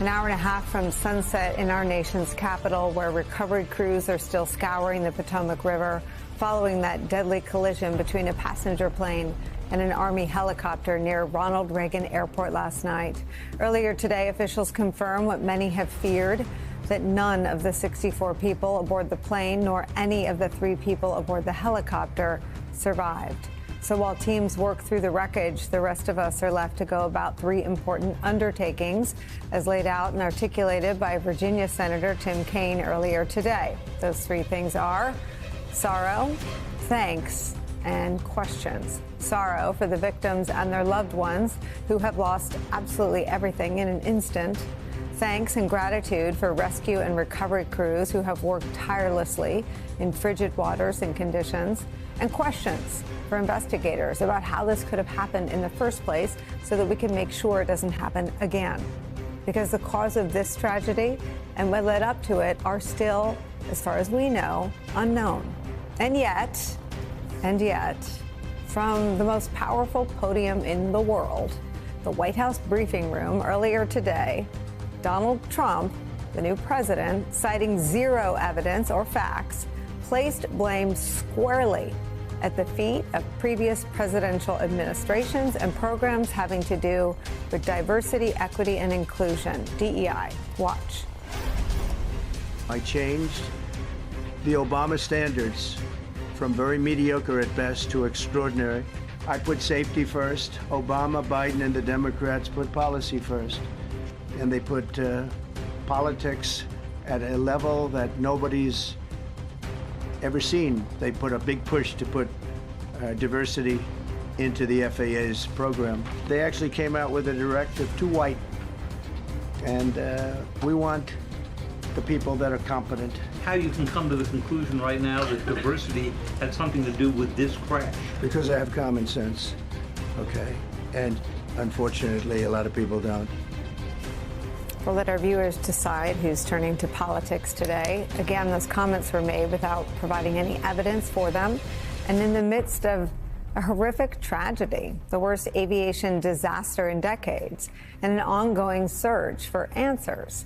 An hour and a half from sunset in our nation's capital, where recovery crews are still scouring the Potomac River following that deadly collision between a passenger plane and an Army helicopter near Ronald Reagan Airport last night. Earlier today, officials confirmed what many have feared, that none of the 64 people aboard the plane nor any of the 3 people aboard the helicopter survived. So while teams work through the wreckage, the rest of us are left to go about 3 important undertakings, as laid out and articulated by Virginia Senator Tim Kaine earlier today. Those 3 things are sorrow, thanks, and questions. Sorrow for the victims and their loved ones who have lost absolutely everything in an instant. Thanks and gratitude for rescue and recovery crews who have worked tirelessly in frigid waters and conditions. And questions for investigators about how this could have happened in the first place so that we can make sure it doesn't happen again. Because the cause of this tragedy and what led up to it are still, as far as we know, unknown. And yet, from the most powerful podium in the world, the White House briefing room earlier today, Donald Trump, the new president, citing 0 evidence or facts, placed blame squarely at the feet of previous presidential administrations and programs having to do with diversity, equity, and inclusion, DEI. Watch. I changed the Obama standards from very mediocre at best to extraordinary. I put safety first. Obama, Biden, and the Democrats put policy first. And they put politics at a level that nobody's ever seen. They put a big push to put diversity into the FAA's program. They actually came out with a directive to white. And we want the people that are competent. How you can come to the conclusion right now that diversity had something to do with this crash? Because I have common sense, okay? And unfortunately, a lot of people don't. We'll let our viewers decide who's turning to politics today. Again, those comments were made without providing any evidence for them. And in the midst of a horrific tragedy, the worst aviation disaster in decades, and an ongoing search for answers.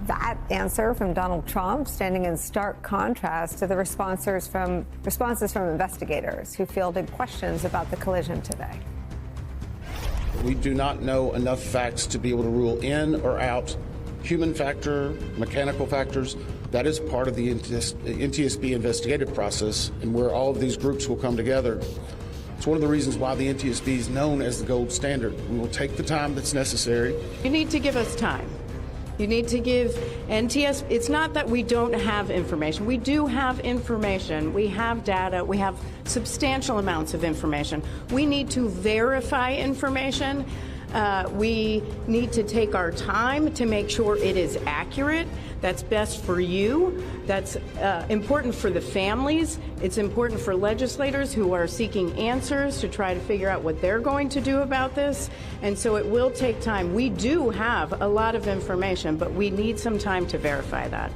That answer from Donald Trump standing in stark contrast to the responses from investigators who fielded questions about the collision today. We do not know enough facts to be able to rule in or out human factor, mechanical factors. That is part of the NTSB investigative process and where all of these groups will come together. It's one of the reasons why the NTSB is known as the gold standard. We will take the time that's necessary. You need to give us time. You need to give NTSB, it's not that we don't have information. We do have information. We have data. We have substantial amounts of information. We need to verify information. We need to take our time to make sure it is accurate. That's best for you. That's important for the families. It's important for legislators who are seeking answers to try to figure out what they're going to do about this. And so it will take time. We do have a lot of information, but we need some time to verify that.